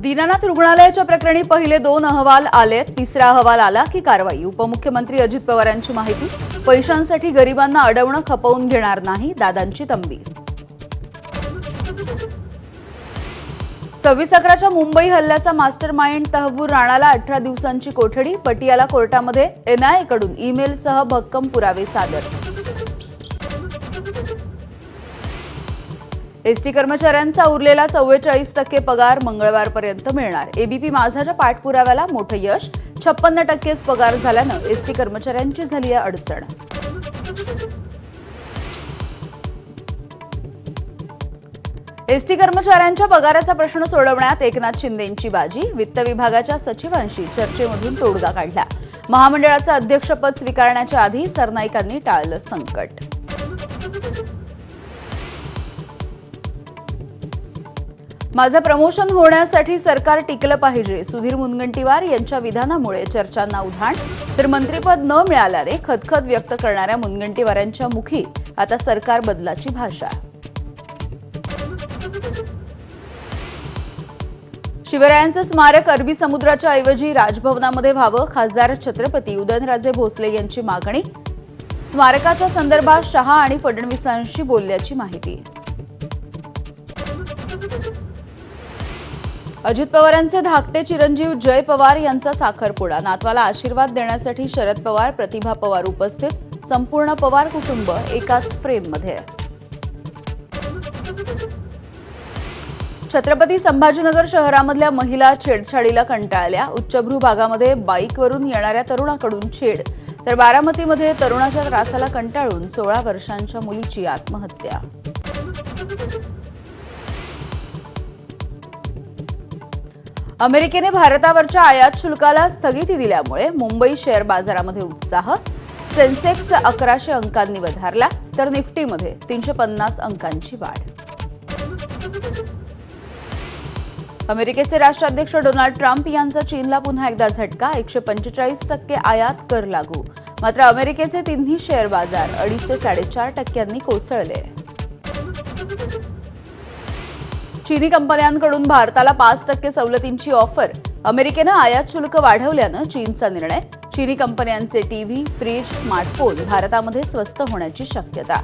दीनानाथ रुग्णालयाच्या प्रकरणी पहिले 2 अहवाल आले, तिसरा अहवाल आला की कारवाई. उपमुख्यमंत्री अजित पवारांची माहिती. पैशांसाठी गरिबांना अडवणं खपवून घेणार नाही, दादांची तंबी. 26/11च्या मुंबई हल्ल्याचा मास्टरमाइंड तहव्वूर राणाला 18 दिवसांची कोठडी. पटियाला कोर्टामध्ये एनआयएकडून ईमेलसह भक्कम पुरावे सादर. एसटी कर्मचाऱ्यांचा उरलेला 44% पगार मंगळवारपर्यंत मिळणार. एबीपी माझाच्या पाठपुराव्याला मोठं यश. 56%च पगार झाल्यानं एसटी कर्मचाऱ्यांची झाली आहे अडचण. एसटी कर्मचाऱ्यांच्या पगाराचा प्रश्न सोडवण्यात एकनाथ शिंदेंची बाजी. वित्त विभागाच्या सचिवांशी चर्चेमधून तोडगा काढला. महामंडळाचं अध्यक्षपद स्वीकारण्याच्या आधी सरनाईकांनी टाळलं संकट. माझं प्रमोशन होण्यासाठी सरकार टिकलं पाहिजे. सुधीर मुनगंटीवार यांच्या विधानामुळे चर्चांना उधाण. तर मंत्रिपद न मिळाल्याने खदखद व्यक्त करणाऱ्या मुनगंटीवारांच्या मुखी आता सरकार बदलाची भाषा. शिवरायांचं स्मारक अरबी समुद्राच्या ऐवजी राजभवनामध्ये व्हावं, खासदार छत्रपती उदयनराजे भोसले यांची मागणी. स्मारकाच्या संदर्भात शहा आणि फडणवीसांशी बोलल्याची माहिती. अजित पवारांचे धाकटे चिरंजीव जय पवार यांचा साखरपुडा. नातवाला आशीर्वाद देण्यासाठी शरद पवार, प्रतिभा पवार उपस्थित. संपूर्ण पवार कुटुंब एकाच फ्रेममध्ये. छत्रपती संभाजीनगर शहरामधल्या महिला छेडछाडीला कंटाळल्या. उच्चभ्रू भागामध्ये बाईकवरून येणाऱ्या तरुणाकडून छेड. तर बारामतीमध्ये तरुणाच्या त्रासाला कंटाळून 16 वर्षांच्या मुलीची आत्महत्या. अमेरिकेने भारतावरच्या आयात शुल्काला स्थगिती दिल्यामुळे मुंबई शेअर बाजारामध्ये उत्साह. सेन्सेक्स 1100 अंकांनी वधारला. तर निफ्टीमध्ये 350 अंकांची वाढ. अमेरिकेचे राष्ट्राध्यक्ष डोनाल्ड ट्रम्प यांचा चीनला पुन्हा एकदा झटका. 145% आयात कर लागू. मात्र अमेरिकेचे तिन्ही शेअर बाजार 2.5 ते 4.5% कोसळले. चीनी कंपन्यांकडून भारताला 5% सवलतींची ऑफर. अमेरिकेनं आयात शुल्क वाढवल्यानं चीनचा निर्णय. चीनी कंपन्यांचे टीव्ही, फ्रीज, स्मार्टफोन भारतामध्ये स्वस्त होण्याची शक्यता.